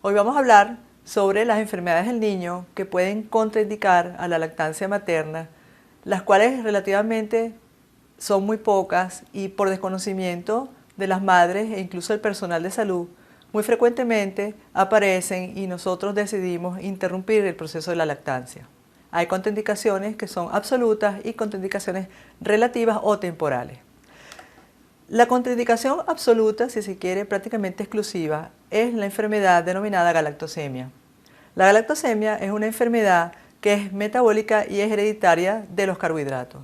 Hoy vamos a hablar sobre las enfermedades del niño que pueden contraindicar a la lactancia materna, las cuales relativamente son muy pocas y por desconocimiento de las madres e incluso del personal de salud, muy frecuentemente aparecen y nosotros decidimos interrumpir el proceso de la lactancia. Hay contraindicaciones que son absolutas y contraindicaciones relativas o temporales. La contraindicación absoluta, si se quiere, prácticamente exclusiva, es la enfermedad denominada galactosemia. La galactosemia es una enfermedad que es metabólica y es hereditaria de los carbohidratos.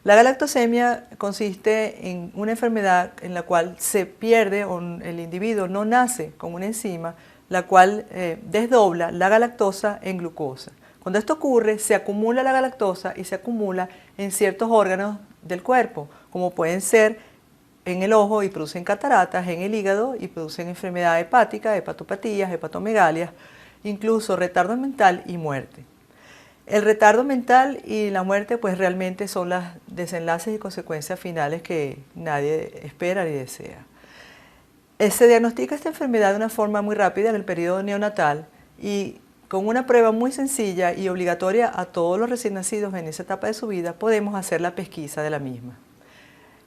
La galactosemia consiste en una enfermedad en la cual se pierde o el individuo no nace con una enzima la cual desdobla la galactosa en glucosa. Cuando esto ocurre, se acumula la galactosa y se acumula en ciertos órganos del cuerpo, como pueden ser en el ojo y producen cataratas, en el hígado y producen enfermedad hepática, hepatopatías, hepatomegalias, incluso retardo mental y muerte. El retardo mental y la muerte pues realmente son los desenlaces y consecuencias finales que nadie espera ni desea. Se diagnostica esta enfermedad de una forma muy rápida en el periodo neonatal y con una prueba muy sencilla y obligatoria a todos los recién nacidos en esa etapa de su vida podemos hacer la pesquisa de la misma.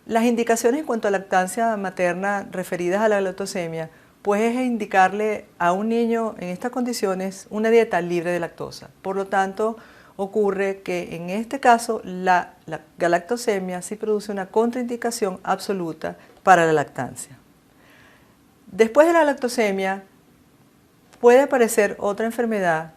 Las indicaciones en cuanto a lactancia materna referidas a la galactosemia pues es indicarle a un niño en estas condiciones una dieta libre de lactosa. Por lo tanto, ocurre que en este caso la galactosemia sí produce una contraindicación absoluta para la lactancia. Después de la lactosemia puede aparecer otra enfermedad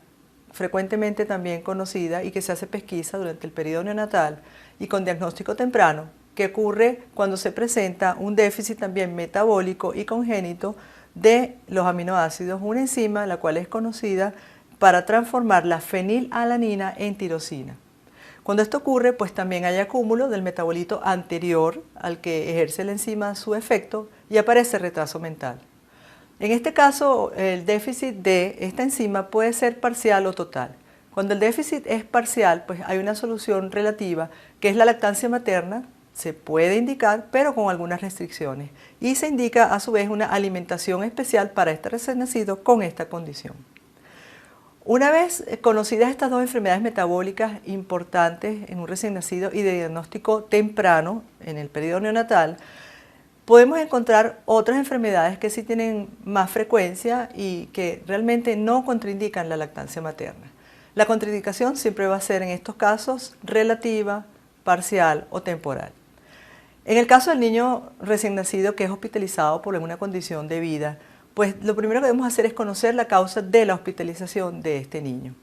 frecuentemente también conocida y que se hace pesquisa durante el periodo neonatal y con diagnóstico temprano, que ocurre cuando se presenta un déficit también metabólico y congénito de los aminoácidos, una enzima la cual es conocida para transformar la fenilalanina en tirosina. Cuando esto ocurre, pues también hay acúmulo del metabolito anterior al que ejerce la enzima su efecto y aparece retraso mental. En este caso, el déficit de esta enzima puede ser parcial o total. Cuando el déficit es parcial, pues hay una solución relativa que es la lactancia materna. Se puede indicar, pero con algunas restricciones. Y se indica a su vez una alimentación especial para este recién nacido con esta condición. Una vez conocidas estas dos enfermedades metabólicas importantes en un recién nacido y de diagnóstico temprano en el periodo neonatal, podemos encontrar otras enfermedades que sí tienen más frecuencia y que realmente no contraindican la lactancia materna. La contraindicación siempre va a ser en estos casos relativa, parcial o temporal. En el caso del niño recién nacido que es hospitalizado por alguna condición de vida, pues lo primero que debemos hacer es conocer la causa de la hospitalización de este niño.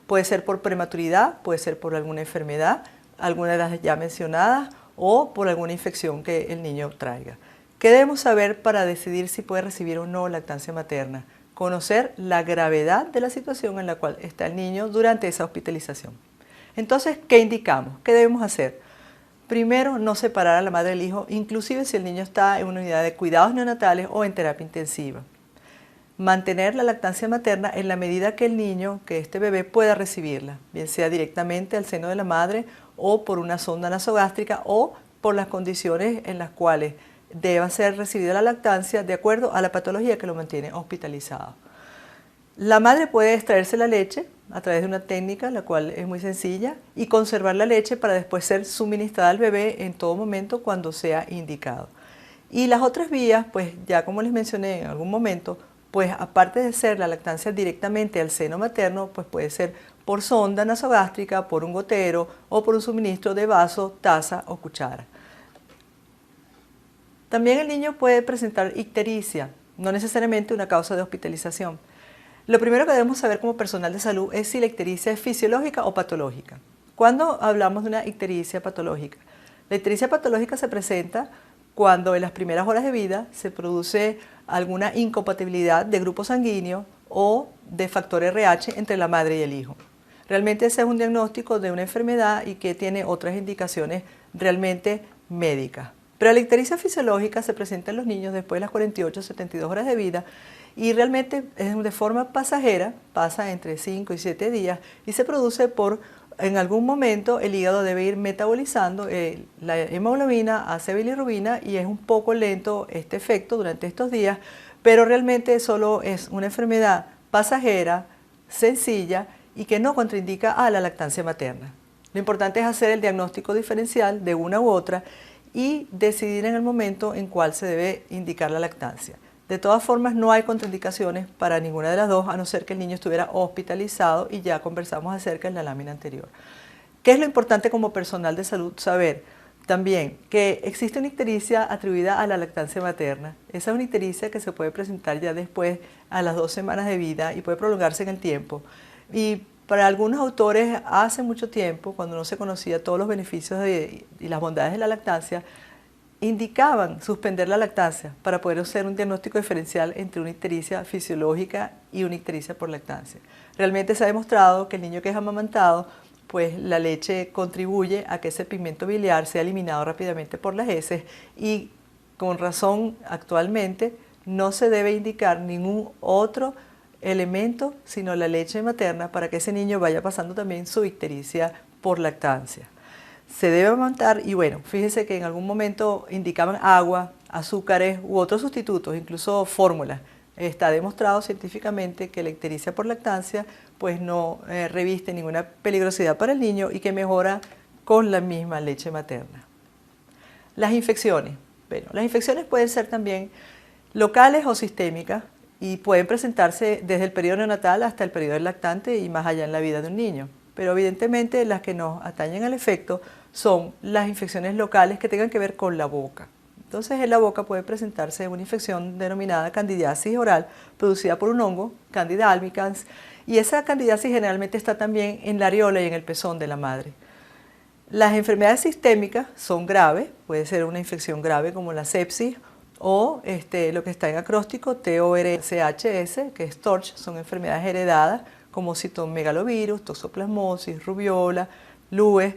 Puede ser por prematuridad, puede ser por alguna enfermedad, alguna de las ya mencionadas, o por alguna infección que el niño traiga. ¿Qué debemos saber para decidir si puede recibir o no lactancia materna? Conocer la gravedad de la situación en la cual está el niño durante esa hospitalización. Entonces, ¿qué indicamos? ¿Qué debemos hacer? Primero, no separar a la madre del hijo, inclusive si el niño está en una unidad de cuidados neonatales o en terapia intensiva. Mantener la lactancia materna en la medida que el niño, que este bebé pueda recibirla, bien sea directamente al seno de la madre o por una sonda nasogástrica o por las condiciones en las cuales deba ser recibida la lactancia de acuerdo a la patología que lo mantiene hospitalizado. La madre puede extraerse la leche a través de una técnica, la cual es muy sencilla, y conservar la leche para después ser suministrada al bebé en todo momento cuando sea indicado. Y las otras vías, pues ya como les mencioné en algún momento, pues aparte de ser la lactancia directamente al seno materno, pues puede ser por sonda nasogástrica, por un gotero o por un suministro de vaso, taza o cuchara. También el niño puede presentar ictericia, no necesariamente una causa de hospitalización. Lo primero que debemos saber como personal de salud es si la ictericia es fisiológica o patológica. ¿Cuándo hablamos de una ictericia patológica? La ictericia patológica se presenta cuando en las primeras horas de vida se produce alguna incompatibilidad de grupo sanguíneo o de factor RH entre la madre y el hijo. Realmente ese es un diagnóstico de una enfermedad y que tiene otras indicaciones realmente médicas. Pero la ictericia fisiológica se presenta en los niños después de las 48 o 72 horas de vida y realmente es de forma pasajera, pasa entre 5 y 7 días y se produce por, en algún momento el hígado debe ir metabolizando la hemoglobina hacia bilirrubina y es un poco lento este efecto durante estos días, pero realmente solo es una enfermedad pasajera, sencilla y que no contraindica a la lactancia materna. Lo importante es hacer el diagnóstico diferencial de una u otra y decidir en el momento en cuál se debe indicar la lactancia. De todas formas, no hay contraindicaciones para ninguna de las dos, a no ser que el niño estuviera hospitalizado, y ya conversamos acerca en la lámina anterior. ¿Qué es lo importante como personal de salud saber? También que existe una ictericia atribuida a la lactancia materna. Esa es una ictericia que se puede presentar ya después a las 2 semanas de vida y puede prolongarse en el tiempo. Y para algunos autores, hace mucho tiempo, cuando no se conocía todos los beneficios y las bondades de la lactancia, indicaban suspender la lactancia para poder hacer un diagnóstico diferencial entre una ictericia fisiológica y una ictericia por lactancia. Realmente se ha demostrado que el niño que es amamantado, pues la leche contribuye a que ese pigmento biliar sea eliminado rápidamente por las heces, y con razón actualmente no se debe indicar ningún otro elemento sino la leche materna para que ese niño vaya pasando también su ictericia por lactancia. Se debe amamantar y bueno, fíjense que en algún momento indicaban agua, azúcares u otros sustitutos, incluso fórmulas. Está demostrado científicamente que la ictericia por lactancia pues no reviste ninguna peligrosidad para el niño y que mejora con la misma leche materna. Las infecciones. Bueno, las infecciones pueden ser también locales o sistémicas y pueden presentarse desde el periodo neonatal hasta el periodo del lactante y más allá en la vida de un niño. Pero evidentemente las que nos atañen al efecto son las infecciones locales que tengan que ver con la boca. Entonces en la boca puede presentarse una infección denominada candidiasis oral producida por un hongo, Candida albicans, y esa candidiasis generalmente está también en la areola y en el pezón de la madre. Las enfermedades sistémicas son graves, puede ser una infección grave como la sepsis o lo que está en acróstico, TORCHS, que es TORCH, son enfermedades heredadas como citomegalovirus, toxoplasmosis, rubiola, lues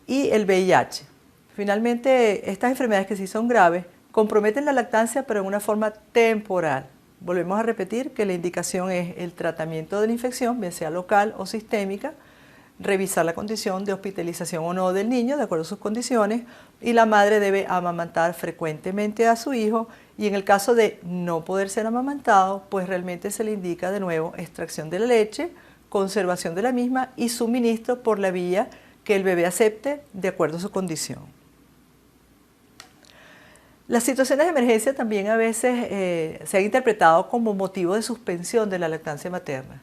y el VIH. Finalmente, estas enfermedades que sí son graves comprometen la lactancia, pero en una forma temporal. Volvemos a repetir que la indicación es el tratamiento de la infección, bien sea local o sistémica, revisar la condición de hospitalización o no del niño de acuerdo a sus condiciones, y la madre debe amamantar frecuentemente a su hijo, y en el caso de no poder ser amamantado, pues realmente se le indica de nuevo extracción de la leche, conservación de la misma y suministro por la vía que el bebé acepte de acuerdo a su condición. Las situaciones de emergencia también a veces se han interpretado como motivo de suspensión de la lactancia materna.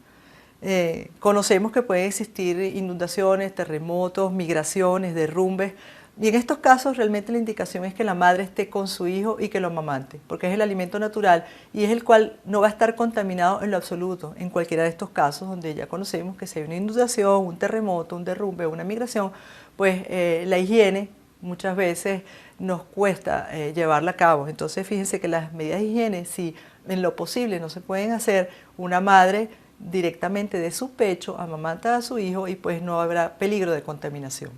Conocemos que pueden existir inundaciones, terremotos, migraciones, derrumbes, y en estos casos realmente la indicación es que la madre esté con su hijo y que lo amamante, porque es el alimento natural y es el cual no va a estar contaminado en lo absoluto en cualquiera de estos casos donde ya conocemos que si hay una inundación, un terremoto, un derrumbe, una migración, pues la higiene muchas veces nos cuesta llevarla a cabo. Entonces fíjense que las medidas de higiene, si en lo posible no se pueden hacer, una madre directamente de su pecho amamanta a su hijo y pues no habrá peligro de contaminación.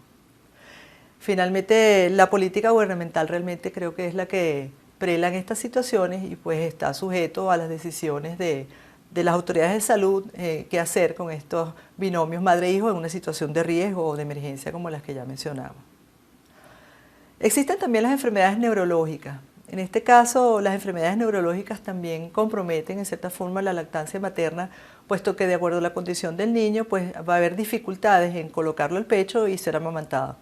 Finalmente, la política gubernamental realmente creo que es la que prela en estas situaciones y pues está sujeto a las decisiones de las autoridades de salud qué hacer con estos binomios madre-hijo en una situación de riesgo o de emergencia como las que ya mencionaba. Existen también las enfermedades neurológicas. En este caso, las enfermedades neurológicas también comprometen en cierta forma la lactancia materna, puesto que de acuerdo a la condición del niño, pues va a haber dificultades en colocarlo al pecho y ser amamantado.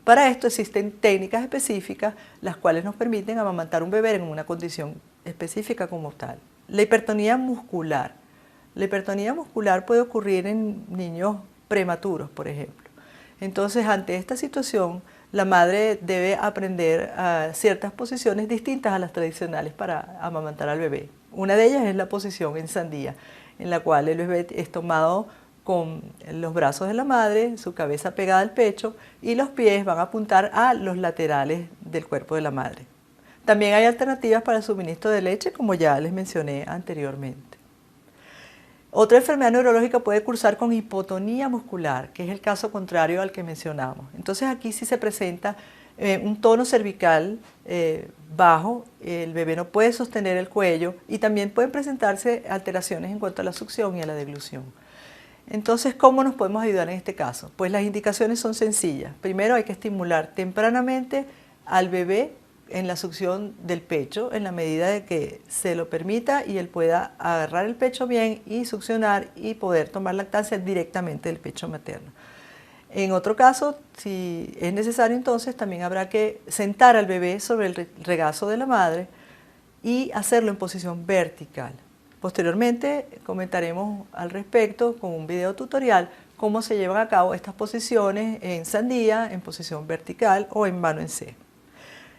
Para esto existen técnicas específicas, las cuales nos permiten amamantar un bebé en una condición específica como tal. La hipertonía muscular. La hipertonía muscular puede ocurrir en niños prematuros, por ejemplo. Entonces, ante esta situación, la madre debe aprender a ciertas posiciones distintas a las tradicionales para amamantar al bebé. Una de ellas es la posición en sandía, en la cual el bebé es tomado con los brazos de la madre, su cabeza pegada al pecho y los pies van a apuntar a los laterales del cuerpo de la madre. También hay alternativas para el suministro de leche, como ya les mencioné anteriormente. Otra enfermedad neurológica puede cursar con hipotonía muscular, que es el caso contrario al que mencionamos. Entonces aquí sí se presenta un tono cervical bajo, el bebé no puede sostener el cuello y también pueden presentarse alteraciones en cuanto a la succión y a la deglución. Entonces, ¿cómo nos podemos ayudar en este caso? Pues las indicaciones son sencillas. Primero hay que estimular tempranamente al bebé en la succión del pecho en la medida de que se lo permita y él pueda agarrar el pecho bien y succionar y poder tomar lactancia directamente del pecho materno. En otro caso, si es necesario, entonces también habrá que sentar al bebé sobre el regazo de la madre y hacerlo en posición vertical. Posteriormente comentaremos al respecto con un video tutorial cómo se llevan a cabo estas posiciones en sandía, en posición vertical o en mano en C.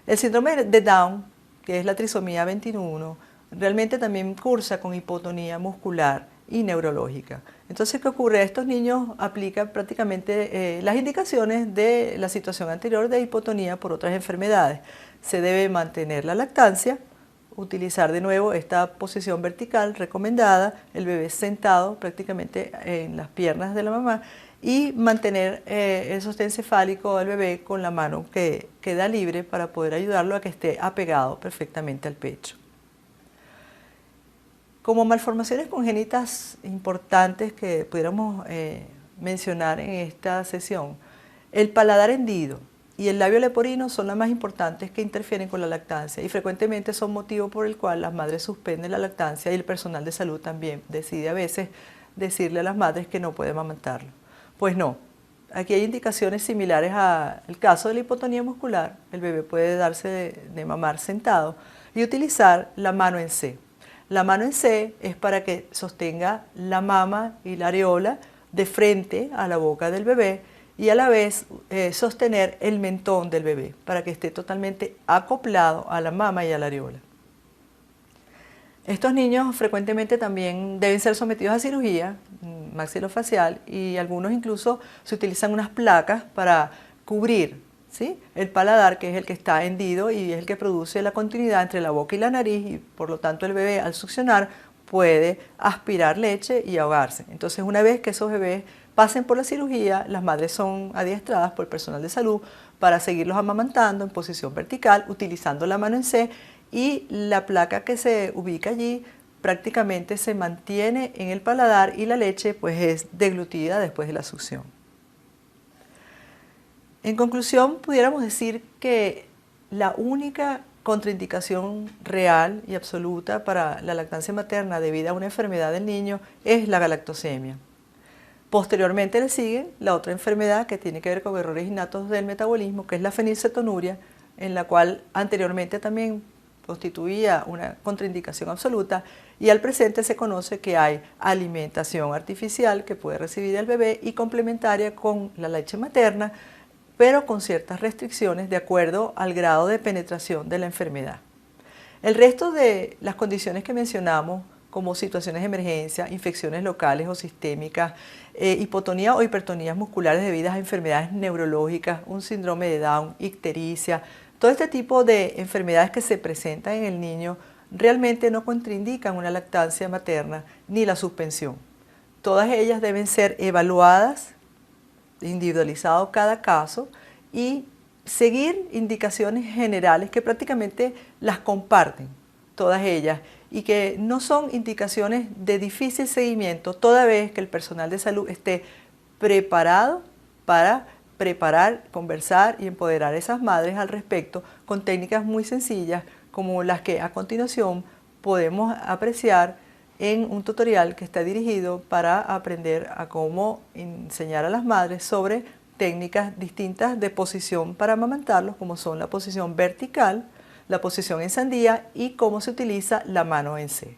El síndrome de Down, que es la trisomía 21, realmente también cursa con hipotonía muscular y neurológica. Entonces, ¿qué ocurre? Estos niños aplican prácticamente las indicaciones de la situación anterior de hipotonía por otras enfermedades. Se debe mantener la lactancia, utilizar de nuevo esta posición vertical recomendada, el bebé sentado prácticamente en las piernas de la mamá y mantener el sostén cefálico del bebé con la mano que queda libre para poder ayudarlo a que esté apegado perfectamente al pecho. Como malformaciones congénitas importantes que pudiéramos mencionar en esta sesión, el paladar hendido y el labio leporino son las más importantes que interfieren con la lactancia y frecuentemente son motivo por el cual las madres suspenden la lactancia y el personal de salud también decide a veces decirle a las madres que no pueden amamantarlo. Pues no, aquí hay indicaciones similares al caso de la hipotonía muscular. El bebé puede darse de mamar sentado y utilizar la mano en C. La mano en C es para que sostenga la mama y la areola de frente a la boca del bebé y a la vez sostener el mentón del bebé para que esté totalmente acoplado a la mama y a la areola. Estos niños frecuentemente también deben ser sometidos a cirugía maxilofacial y algunos incluso se utilizan unas placas para cubrir, ¿sí?, el paladar, que es el que está hendido y es el que produce la continuidad entre la boca y la nariz y por lo tanto el bebé al succionar puede aspirar leche y ahogarse. Entonces, una vez que esos bebés pasen por la cirugía, las madres son adiestradas por el personal de salud para seguirlos amamantando en posición vertical utilizando la mano en C y la placa que se ubica allí prácticamente se mantiene en el paladar y la leche pues es deglutida después de la succión. En conclusión, pudiéramos decir que la única contraindicación real y absoluta para la lactancia materna debido a una enfermedad del niño es la galactosemia. Posteriormente le sigue la otra enfermedad que tiene que ver con errores innatos del metabolismo, que es la fenilcetonuria, en la cual anteriormente también constituía una contraindicación absoluta y al presente se conoce que hay alimentación artificial que puede recibir el bebé y complementaria con la leche materna, pero con ciertas restricciones de acuerdo al grado de penetración de la enfermedad. El resto de las condiciones que mencionamos, como situaciones de emergencia, infecciones locales o sistémicas, hipotonía o hipertonías musculares debidas a enfermedades neurológicas, un síndrome de Down, ictericia, todo este tipo de enfermedades que se presentan en el niño realmente no contraindican una lactancia materna ni la suspensión. Todas ellas deben ser evaluadas, individualizado cada caso y seguir indicaciones generales que prácticamente las comparten todas ellas y que no son indicaciones de difícil seguimiento toda vez que el personal de salud esté preparado para preparar, conversar y empoderar a esas madres al respecto con técnicas muy sencillas como las que a continuación podemos apreciar en un tutorial que está dirigido para aprender a cómo enseñar a las madres sobre técnicas distintas de posición para amamantarlos, como son la posición vertical, la posición en sandía y cómo se utiliza la mano en C.